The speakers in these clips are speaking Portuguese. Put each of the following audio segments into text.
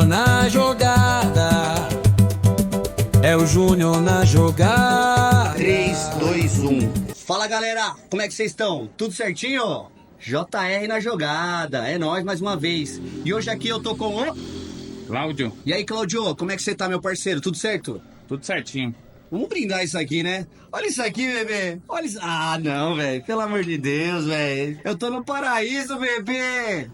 Júnior na jogada. É o Júnior na jogada. 3, 2, 1. Fala galera, como é que vocês estão? Tudo certinho? JR na jogada, é nóis mais uma vez. E hoje aqui eu tô com o Cláudio, E aí, Claudio, como é que você tá, meu parceiro? Tudo certo? tudo certinho. Vamos brindar isso aqui, né? Olha isso aqui, bebê. Olha isso. Ah, não, velho. Pelo amor de Deus, velho. Eu tô no paraíso, bebê.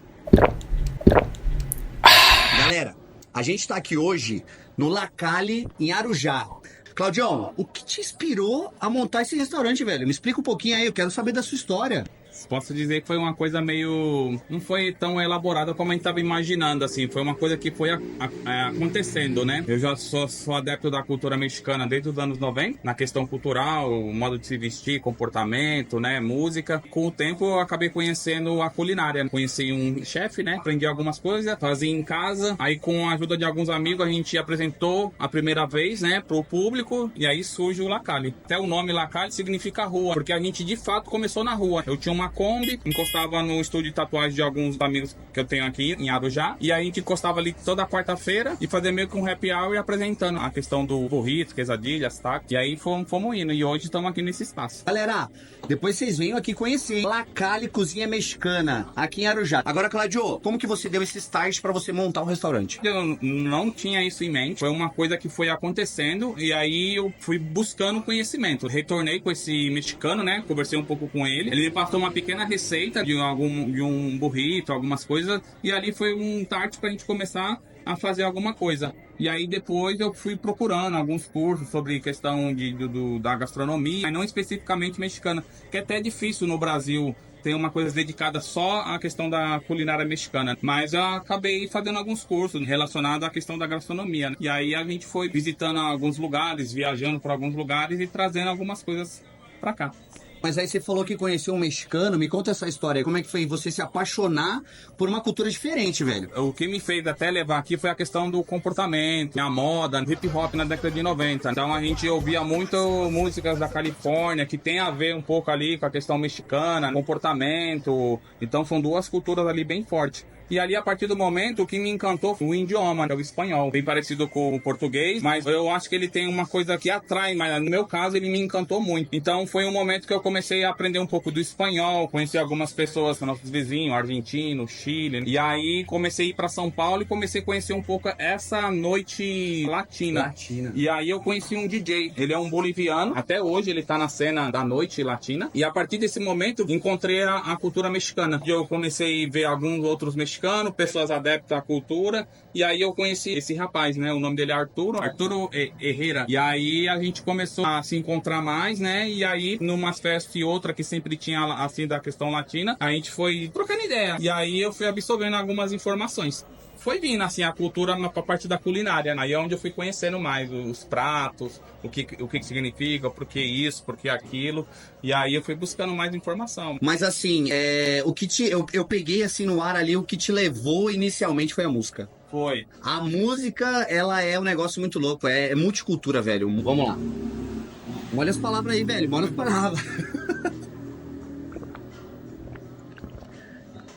Galera, a gente tá aqui hoje no Lacalle, em Arujá. Claudião, o que te inspirou a montar esse restaurante, velho? Me explica um pouquinho aí, eu quero saber da sua história. Posso dizer que foi uma coisa meio... Não foi tão elaborada como a gente estava imaginando, assim. Foi uma coisa que foi acontecendo, né? Eu já sou adepto da cultura mexicana desde os anos 90, na questão cultural, o modo de se vestir, comportamento, né? Música. Com o tempo eu acabei conhecendo a culinária. Conheci um chefe, né? Aprendi algumas coisas, fazia em casa. Aí com a ajuda de alguns amigos a gente apresentou a primeira vez, né? Pro público. E aí surge o Lacalle. Até o nome Lacalle significa rua, porque a gente de fato começou na rua. Eu tinha uma Kombi, encostava no estúdio de tatuagem de alguns amigos que eu tenho aqui em Arujá, e aí a gente encostava ali toda quarta-feira e fazia meio que um happy hour apresentando a questão do burrito, quesadilhas, tá? E aí fomos indo, e hoje estamos aqui nesse espaço. Galera, depois vocês venham aqui conhecer Lacalle Cozinha Mexicana, aqui em Arujá. Agora, Claudio, como que você deu esse start pra você montar um restaurante? Eu não tinha isso em mente, foi uma coisa que foi acontecendo, e aí eu fui buscando conhecimento. Retornei com esse mexicano, né? Conversei um pouco com ele, ele me passou uma pequena receita de um burrito, algumas coisas, e ali foi um start pra gente começar a fazer alguma coisa. E aí depois eu fui procurando alguns cursos sobre questão da gastronomia, mas não especificamente mexicana, que é até difícil no Brasil ter uma coisa dedicada só à questão da culinária mexicana. Mas eu acabei fazendo alguns cursos relacionados à questão da gastronomia, né? E aí a gente foi visitando alguns lugares, viajando por alguns lugares e trazendo algumas coisas pra cá. Mas aí você falou que conheceu um mexicano, me conta essa história aí, como é que foi você se apaixonar por uma cultura diferente, velho? O que me fez até levar aqui foi a questão do comportamento, a moda, hip hop na década de 90. Então a gente ouvia muito músicas da Califórnia, que tem a ver um pouco ali com a questão mexicana, comportamento. Então são duas culturas ali bem fortes. E ali, a partir do momento, o que me encantou foi o idioma, que é o espanhol. Bem parecido com o português, mas eu acho que ele tem uma coisa que atrai, mas no meu caso ele me encantou muito. Então foi um momento que eu comecei a aprender um pouco do espanhol, conheci algumas pessoas, nossos vizinhos, argentino, Chile. E aí comecei a ir para São Paulo e comecei a conhecer um pouco essa noite latina. E aí eu conheci um DJ, ele é um boliviano, até hoje ele tá na cena da noite latina. E a partir desse momento encontrei a cultura mexicana. E eu comecei a ver alguns outros mexicanos, pessoas adeptas à cultura, e aí eu conheci esse rapaz, né? O nome dele é Arturo Herrera. E aí a gente começou a se encontrar mais, né? E aí, numas festas e outra que sempre tinha, assim, da questão latina, a gente foi trocando ideia. E aí eu fui absorvendo algumas informações. Foi vindo, assim, a cultura na parte da culinária. Aí é onde eu fui conhecendo mais os pratos, o que significa, por que isso, por que aquilo. E aí eu fui buscando mais informação. Mas assim, eu peguei assim no ar ali, o que te levou inicialmente foi a música. Foi. A música, ela é um negócio muito louco, é multicultura, velho. Vamos lá. Olha as palavras aí, velho, olha as palavras.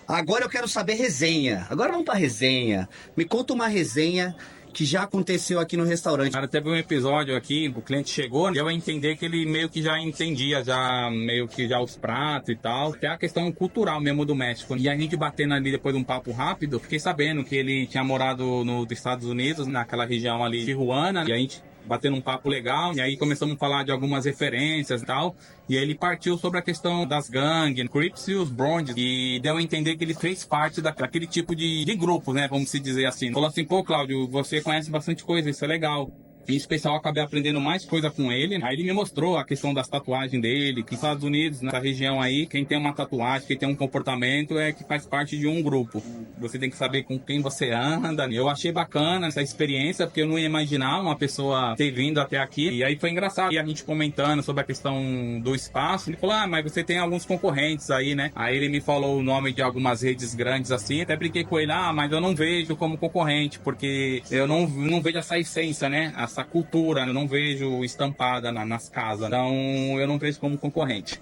Agora eu quero saber resenha. Agora vamos pra resenha. Me conta uma resenha que já aconteceu aqui no restaurante. Cara, teve um episódio aqui, o cliente chegou e eu ia entender que ele meio que já entendia meio que já os pratos e tal. Até a questão cultural mesmo do México. E a gente batendo ali depois de um papo rápido, fiquei sabendo que ele tinha morado nos Estados Unidos, naquela região ali de Tijuana, e a gente batendo um papo legal, e aí começamos a falar de algumas referências e tal, e aí ele partiu sobre a questão das gangues, Crips e os Blondes, e deu a entender que ele fez parte daquele tipo de grupo, né, vamos se dizer assim. Falou assim, pô, Cláudio, você conhece bastante coisa, isso é legal. Em especial, eu acabei aprendendo mais coisa com ele. Aí ele me mostrou a questão das tatuagens dele, que nos Estados Unidos, nessa região aí, quem tem uma tatuagem, quem tem um comportamento é que faz parte de um grupo. Você tem que saber com quem você anda. Eu achei bacana essa experiência, porque eu não ia imaginar uma pessoa ter vindo até aqui. E aí foi engraçado. E a gente comentando sobre a questão do espaço, ele falou, mas você tem alguns concorrentes aí, né? Aí ele me falou o nome de algumas redes grandes assim. Até brinquei com ele, mas eu não vejo como concorrente, porque eu não vejo essa essência, né? Essa cultura, eu não vejo estampada nas casas. Então, eu não vejo como concorrente.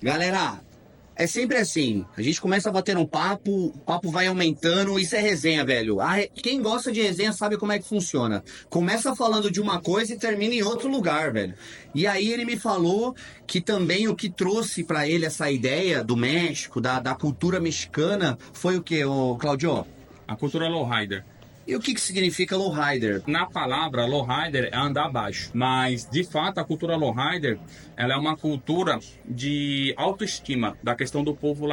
Galera, É sempre assim. A gente começa a bater um papo, o papo vai aumentando. Isso é resenha, velho. Quem gosta de resenha sabe como é que funciona. Começa falando de uma coisa e termina em outro lugar, velho. E aí ele me falou que também o que trouxe pra ele essa ideia do México, da cultura mexicana, foi o quê, ô Claudio? A cultura lowrider. E o que que significa lowrider? Na palavra, lowrider é andar abaixo. Mas, de fato, a cultura lowrider, ela é uma cultura de autoestima, da questão do povo,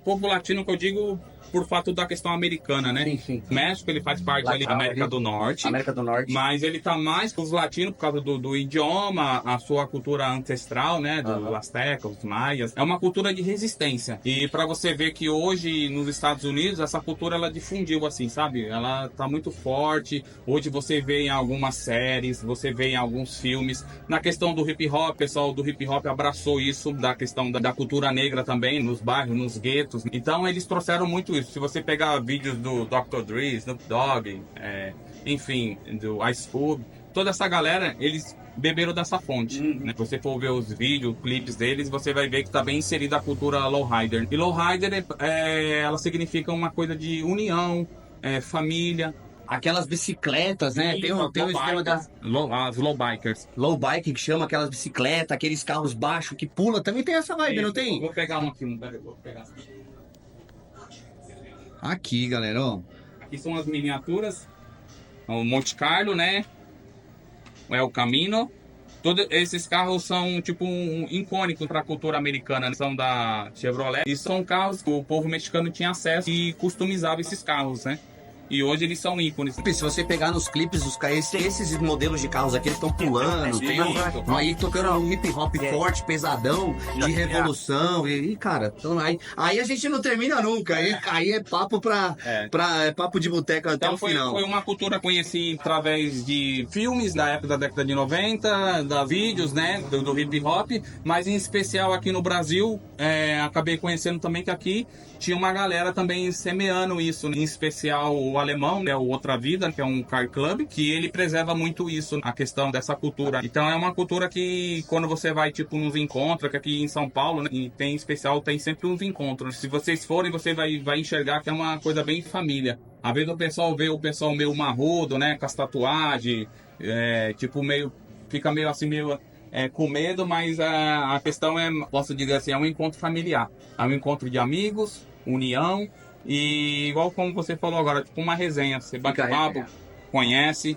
povo latino, que eu digo por fato da questão americana, né? Sim, sim. O México, ele faz parte ali da América do Norte. América do Norte. Mas ele tá mais com os latinos por causa do idioma, a sua cultura ancestral, né? Dos astecas, os maias. É uma cultura de resistência. E para você ver que hoje nos Estados Unidos, essa cultura ela difundiu assim, sabe? Ela tá muito forte. Hoje você vê em algumas séries, você vê em alguns filmes. Na questão do hip hop, o pessoal do hip hop abraçou isso, da questão da cultura negra também, nos bairros, nos guetos. Então eles trouxeram muito isso. Se você pegar vídeos do Dr. Dre, Snoop Dogg, enfim, do Ice Cube, toda essa galera, eles beberam dessa fonte. Né? Se você for ver os vídeos, clipes deles, você vai ver que está bem inserida a cultura lowrider. E lowrider, ela significa uma coisa de união, família. Aquelas bicicletas, né? Tem um esquema das As low bikers. low bike que chama aquelas bicicletas, aqueles carros baixos que pula. Também tem essa vibe, não tem? Vou pegar um aqui, vou pegar aqui. Aqui, galera, ó. Aqui são as miniaturas. O Monte Carlo, né? É o Camino. Todos esses carros são tipo icônicos para a cultura americana, né? São da Chevrolet. E são carros que o povo mexicano tinha acesso e customizava esses carros, né? E hoje eles são ícones. Se você pegar nos clipes dos carros, esses modelos de carros aqui, eles estão pulando. Tem aí tocando um hip hop forte, pesadão, de revolução. E cara, então aí a gente não termina nunca. Aí é papo é papo de boteca até Então o final. Foi uma cultura que eu conheci através de filmes da época da década de 90, da vídeos, né, do hip hop, mas em especial aqui no Brasil, acabei conhecendo também que aqui tinha uma galera também semeando isso, em especial o alemão, né, o Outra Vida, que é um car club, que ele preserva muito isso, a questão dessa cultura. Então é uma cultura que quando você vai tipo nos encontros, que aqui em São Paulo, né, e tem em especial, tem sempre uns encontros. Se vocês forem, você vai enxergar que é uma coisa bem família. Às vezes o pessoal vê o pessoal meio marrudo, né, com as tatuagens, tipo meio, fica meio assim, meio com medo, mas a questão posso dizer assim, é um encontro familiar. É um encontro de amigos, união, e igual como você falou agora, tipo uma resenha, você bate papo, conhece,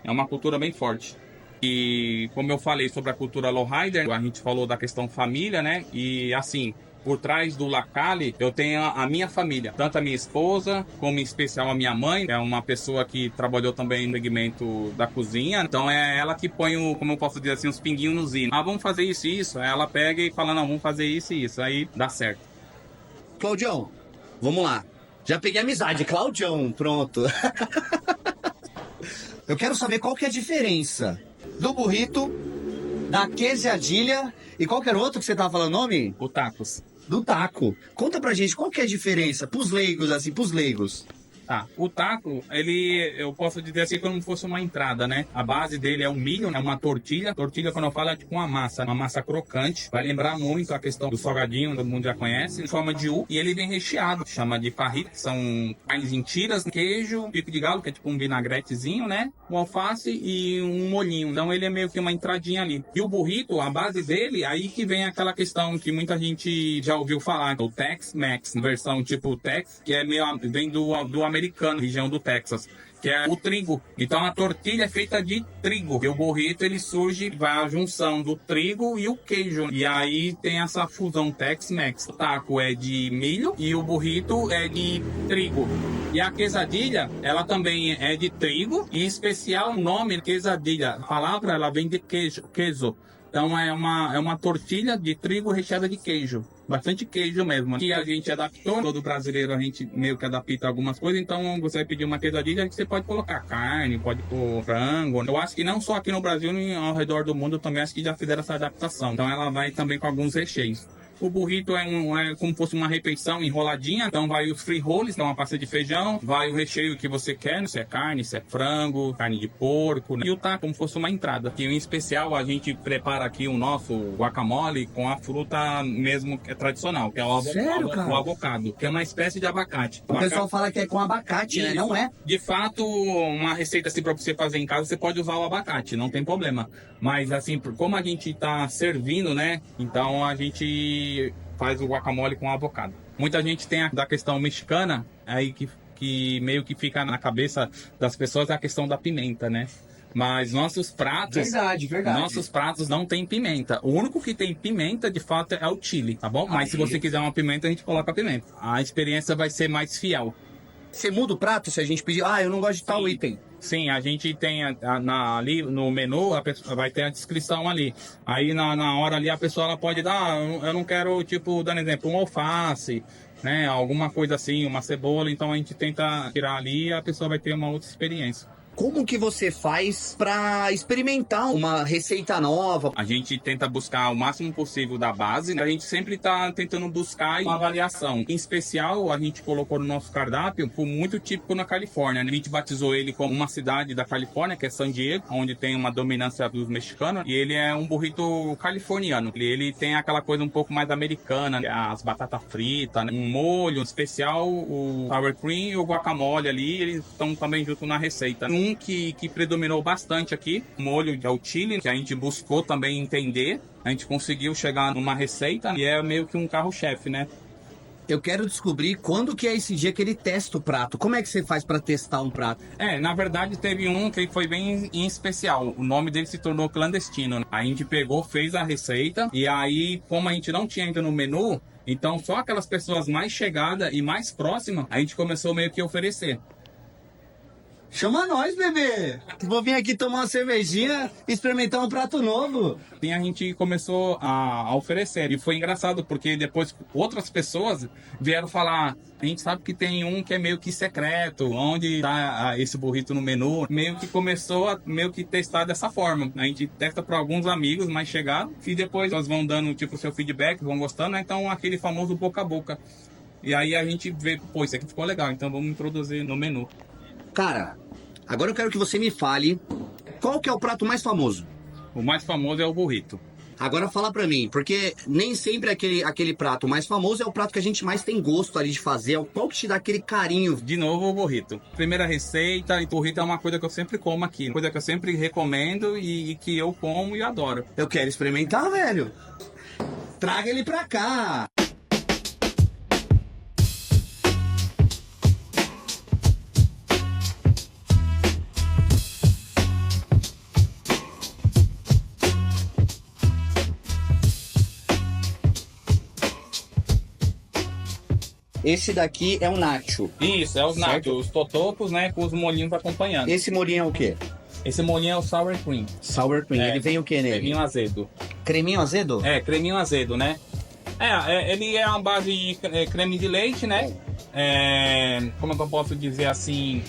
é uma cultura bem forte. E como eu falei sobre a cultura lowrider, a gente falou da questão família, né, e assim, por trás do La Cali, eu tenho a minha família, tanto a minha esposa, como em especial a minha mãe, que é uma pessoa que trabalhou também no segmento da cozinha, então é ela que põe, como eu posso dizer assim, os pinguinhos nos hinos. Ah, vamos fazer isso e isso, aí ela pega e fala, não, vamos fazer isso e isso, aí dá certo. Claudião, vamos lá. Já peguei amizade, Claudião, pronto. Eu quero saber qual que é a diferença do burrito, da quesadilha e qualquer outro que você tava falando o nome? O tacos. Do taco. Conta pra gente qual que é a diferença, pros leigos, assim, pros leigos. Tá, o taco, eu posso dizer assim como fosse uma entrada, né? A base dele é o milho, né? Uma tortilha. Tortilha, quando eu falo, é tipo uma massa crocante. Vai lembrar muito a questão do salgadinho, todo mundo já conhece, em forma de U. E ele vem recheado, chama de parrilla, que são carnes em tiras, queijo, pico de galo, que é tipo um vinagretezinho, né? Um alface e um molhinho. Então ele é meio que uma entradinha ali. E o burrito, a base dele, aí que vem aquela questão que muita gente já ouviu falar, o Tex-Mex, versão tipo Tex, que é meio, vem do americano, região do Texas, que é o trigo. Então a tortilha é feita de trigo. E o burrito ele surge, vai a junção do trigo e o queijo. E aí tem essa fusão Tex-Mex. O taco é de milho e o burrito é de trigo. E a quesadilha, ela também é de trigo, e em especial o nome quesadilha. A palavra ela vem de queijo. Então é uma tortilha de trigo recheada de queijo. Bastante queijo mesmo. Que a gente adaptou, todo brasileiro a gente meio que adapta algumas coisas. Então você vai pedir uma quesadilha, você pode colocar carne, pode pôr frango. Eu acho que não só aqui no Brasil, ao redor do mundo também acho que já fizeram essa adaptação. Então ela vai também com alguns recheios. O burrito é como se fosse uma refeição enroladinha. Então vai os frijoles, então uma pasta de feijão, vai o recheio que você quer, se é carne, se é frango, carne de porco, né? E o taco como se fosse uma entrada. E em especial a gente prepara aqui o nosso guacamole com a fruta mesmo que é tradicional, que é o avocado, que é uma espécie de abacate. O pessoal fala que é com abacate, né? Não é? De fato, uma receita assim para você fazer em casa, você pode usar o abacate, não tem problema. Mas assim, como a gente tá servindo, né? Então a gente faz o guacamole com avocado. Muita gente tem da questão mexicana, aí que meio que fica na cabeça das pessoas é a questão da pimenta, né? Mas nossos pratos, nossos pratos não tem pimenta. O único que tem pimenta, de fato, é o chile, tá bom? Mas se você quiser uma pimenta, a gente coloca a pimenta. A experiência vai ser mais fiel. Você muda o prato se a gente pedir, eu não gosto de tal item. Sim, a gente tem ali no menu, vai ter a descrição ali. Aí na hora ali a pessoa ela pode dar, eu não quero, tipo, dando exemplo, um alface, né? Alguma coisa assim, uma cebola. Então a gente tenta tirar ali e a pessoa vai ter uma outra experiência. Como que você faz para experimentar uma receita nova? A gente tenta buscar o máximo possível da base, né? A gente sempre está tentando buscar uma avaliação. Em especial, a gente colocou no nosso cardápio, foi muito típico na Califórnia. A gente batizou ele como uma cidade da Califórnia, que é San Diego, onde tem uma dominância dos mexicanos. E ele é um burrito californiano. Ele tem aquela coisa um pouco mais americana, as batatas fritas, né? Um molho especial, o sour cream e o guacamole ali, eles estão também junto na receita. Que predominou bastante aqui, o molho é o chile, que a gente buscou também entender. A gente conseguiu chegar numa receita e é meio que um carro-chefe, né? Eu quero descobrir quando que é esse dia que ele testa o prato. Como é que você faz para testar um prato? Na verdade teve um que foi bem em especial. O nome dele se tornou clandestino. A gente pegou, fez a receita e aí, como a gente não tinha ainda no menu, então só aquelas pessoas mais chegadas e mais próximas, a gente começou meio que a oferecer. Chama nós, bebê! Vou vir aqui tomar uma cervejinha e experimentar um prato novo. E a gente começou a oferecer. E foi engraçado, porque depois outras pessoas vieram falar, a gente sabe que tem um que é meio que secreto, onde tá esse burrito no menu. Meio que começou a meio que testar dessa forma. A gente testa para alguns amigos mais chegados e depois elas vão dando tipo seu feedback, vão gostando, né? Então aquele famoso boca a boca. E aí a gente vê, pô, isso aqui ficou legal, então vamos introduzir no menu. Cara, agora eu quero que você me fale qual que é o prato mais famoso. O mais famoso é o burrito. Agora fala pra mim, porque nem sempre aquele prato mais famoso é o prato que a gente mais tem gosto ali de fazer, é o qual que te dá aquele carinho. De novo o burrito. Primeira receita, e burrito é uma coisa que eu sempre como aqui. Uma coisa que eu sempre recomendo e que eu como e adoro. Eu quero experimentar, velho. Traga ele pra cá. Esse daqui é o nacho. Isso, é os nacho, os totopos, né, com os molhinhos acompanhando. Esse molhinho é o quê? Esse molhinho é o sour cream. Sour cream. Ele vem o quê nele? Creminho azedo. Creminho azedo? Creminho azedo, né? Ele é uma base de creme de leite, né? Como é que eu posso dizer assim?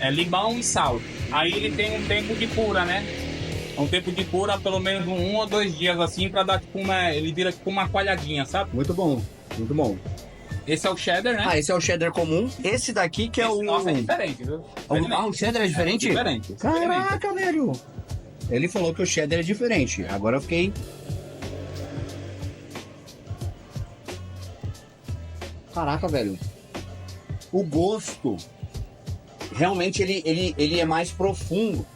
Limão e sal. Aí ele tem um tempo de cura, né? Um tempo de cura, pelo menos 1 ou 2 dias assim, pra dar tipo ele vira tipo uma coalhadinha, sabe? Muito bom, muito bom. Esse é o cheddar, né? Esse é o cheddar comum. Esse daqui que é o... Nossa, é diferente, viu? O cheddar é diferente? Diferente. Caraca, velho. Ele falou que o cheddar é diferente. Agora eu fiquei... Caraca, velho. O gosto... Realmente ele é mais profundo.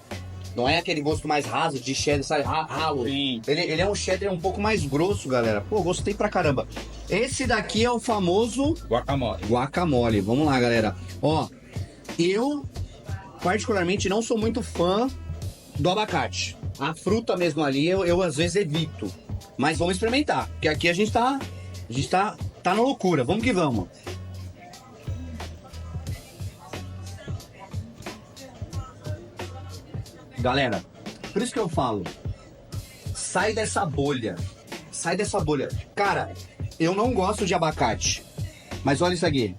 Não é aquele gosto mais raso de cheddar, sabe? Ralo. Sim. Ele é um cheddar um pouco mais grosso, galera. Pô, gostei pra caramba. Esse daqui é o famoso... Guacamole. Guacamole. Vamos lá, galera. Ó, eu particularmente não sou muito fã do abacate. A fruta mesmo ali eu às vezes evito. Mas vamos experimentar. Porque aqui a gente tá na loucura. Vamos que vamos. Galera, por isso que eu falo, sai dessa bolha. Sai dessa bolha. Cara, eu não gosto de abacate. Mas olha isso aqui.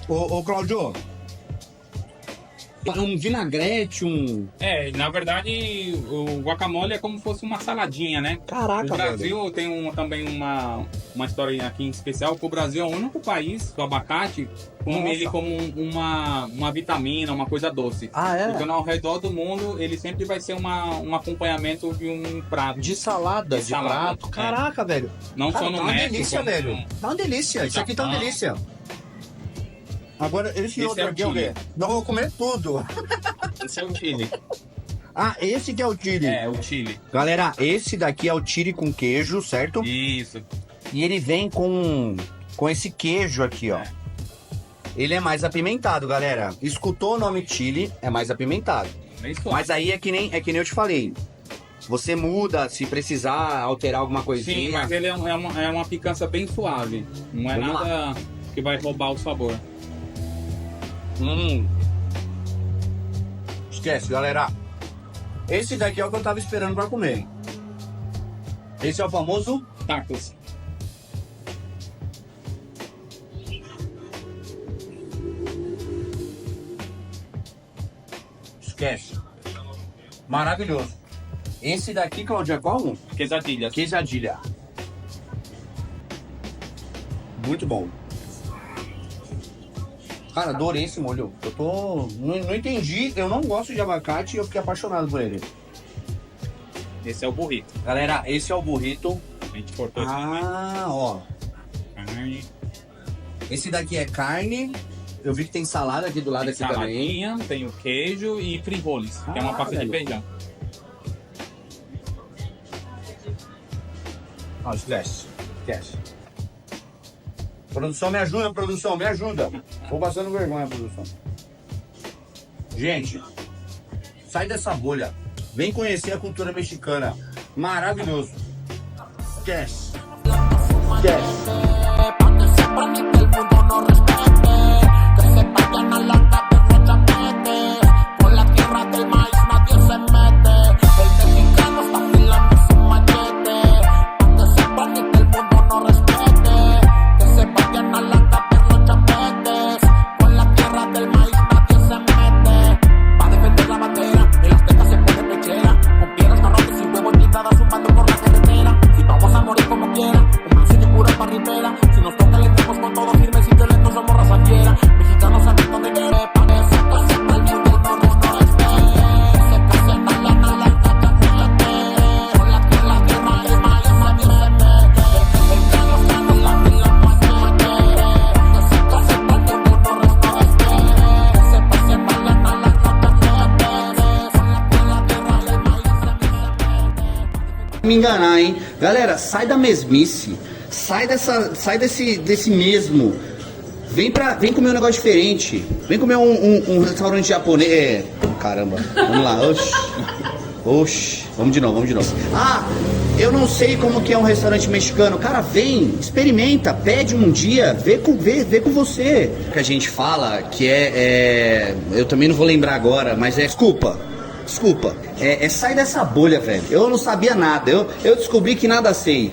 Ô Claudio, Um vinagrete, um... Na verdade, o guacamole é como se fosse uma saladinha, né? Caraca, o Brasil tem também uma história aqui em especial, que o Brasil é o único país que o abacate come ele como uma vitamina, uma coisa doce. Ah, é? Porque ao redor do mundo, ele sempre vai ser um acompanhamento de um prato. De salada, de prato. Caraca, velho. Não Cara, só no tá uma México. delícia, velho. Tá uma delícia. Isso aqui tá uma delícia. Agora, esse outro é o aqui é o quê? Não vou comer tudo. Esse é o chili. Ah, esse que é o chili. É, o chili. Galera, esse daqui é o chili com queijo, certo? Isso. E ele vem com esse queijo aqui, ó. Ele é mais apimentado, galera. Escutou o nome chili, é mais apimentado. Bem suave. Mas aí é que nem eu te falei. Você muda se precisar alterar alguma coisinha. Sim, mas ele é uma picância bem suave. Não é Vamos nada que vai roubar o sabor. Esquece, galera. Esse daqui é o que eu tava esperando pra comer. Esse é o famoso... Tacos. Esquece. Maravilhoso. Esse daqui, Claudio, é qual? Quesadilhas. Quesadilha. Muito bom. Cara, adorei esse molho. Eu tô... Não entendi. Eu não gosto de abacate e eu fiquei apaixonado por ele. Esse é o burrito. Galera, esse é o burrito. A gente cortou Ó. carne. Esse daqui é carne. Eu vi que tem salada aqui do lado Tem aqui também. saladinha, tem o queijo e frijoles, que é uma pasta de velho. feijão. Não, esquece. Esquece. Produção, me ajuda, produção, me ajuda. Tô passando vergonha, produção. Gente, sai dessa bolha. Vem conhecer a cultura mexicana. Maravilhoso. Esquece. Esquece. Me enganar, hein? Galera, sai da mesmice. Sai desse mesmo. Vem comer um negócio diferente. Vem comer um restaurante japonês. Caramba, vamos lá. Oxi. Vamos de novo. Ah, eu não sei como que é um restaurante mexicano. Cara, vem, experimenta, pede um dia, vê com você. O que a gente fala que eu também não vou lembrar agora, mas é desculpa. Sai dessa bolha, velho. Eu não sabia nada. Eu descobri que nada sei.